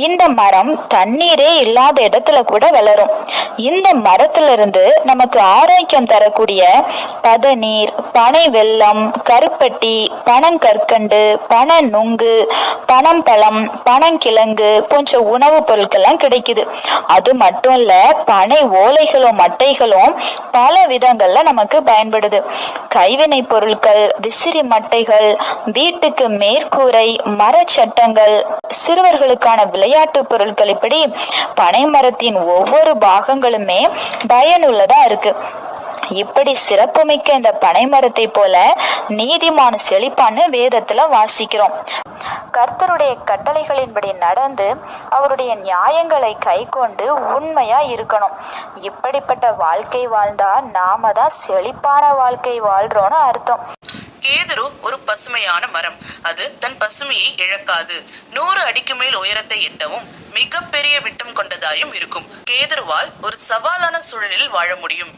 இந்த மரம் தண்ணீரே இல்லாத இடத்துல கூட வளரும். இந்த மரத்துல இருந்து நமக்கு ஆரோக்கியம் தரக்கூடிய பதநீர், பனை வெல்லம், கருப்பட்டி, பனங்கற்கண்டு, பனை நுங்கு, பனம்பழம், பனங்கிழங்கு போன்ற உணவுப் பொருட்கள்லாம் கிடைக்குது. அது மட்டும் இல்ல, பனை ஓலைகளும் மட்டைகளும் பல விதங்கள்ல நமக்கு பயன்படுது. கைவினை பொருட்கள், விசிறி மட்டைகள், வீட்டுக்கு மேற்கூரை, மரச்சட்டங்கள், சிறுவர்களுக்கான விளையாட்டு பொருட்கள், இப்படி பனை மரத்தின் ஒவ்வொரு பாகங்களுமே பயனுள்ளதா இருக்கு. இப்படி சிறப்புமிக்க இந்த பனை மரத்தை போல நீதிமான் செழிப்பான்னு வேதத்துல வாசிக்கிறோம். கர்த்தருடைய கட்டளைகளின்படி நடந்து அவருடைய நியாயங்களை கை கொண்டு உண்மையா இருக்கணும். இப்படிப்பட்ட வாழ்க்கை வாழ்ந்தா நாம தான் செழிப்பான வாழ்க்கை வாழ்றோம்னு அர்த்தம். கேதுரு ஒரு பசுமையான மரம். அது தன் பசுமையை இழக்காது. 100 அடிக்கு மேல் உயரத்தை எட்டவும் மிக பெரிய விட்டம் கொண்டதாயும் இருக்கும். கேதுருவால் ஒரு சவாலான சூழலில் வாழ முடியும்.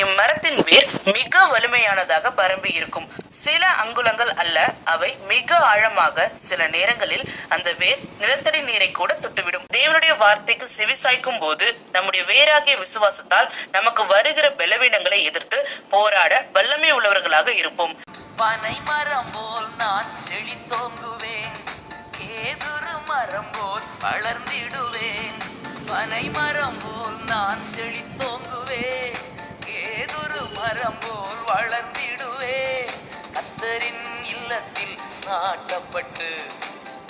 இம்மரத்தின் வேர் மிக வலிமையானதாக பரம்பி இருக்கும். சில அங்குலங்கள் அல்ல, அவை மிக ஆழமாக, சில நேரங்களில் அந்த வேர் நிலத்தடி நீரை கூட தொட்டுவிடும். தேவனுடைய வார்த்தைக்கு செவிசாய்க்கும் போது நம்முடைய வேறாகிய விசுவாசத்தால் நமக்கு வருகிற பலவீனங்களை எதிர்த்து போராட வல்லமை உள்ளவர்களாக இருப்போம். பனை மரம் போல் நான் செழித்தோங்குவேன், கேதுரு மரம் போல் வளர்ந்திடுவேன். பனை மரம் போல் நான் செழித்தோங்குவேன், கேதுரு மரம் போல் வளர்ந்திடுவேன். கர்த்தரின் இல்லத்தில் நாட்டப்பட்டு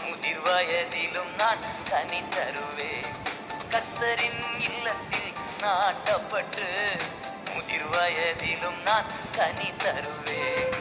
முதிர் வயதிலும் நான் கனி தருவேன். கர்த்தரின் இல்லத்தில் நாட்டப்பட்டு முதிர் வயதிலும் நான் கனி தருவேன்.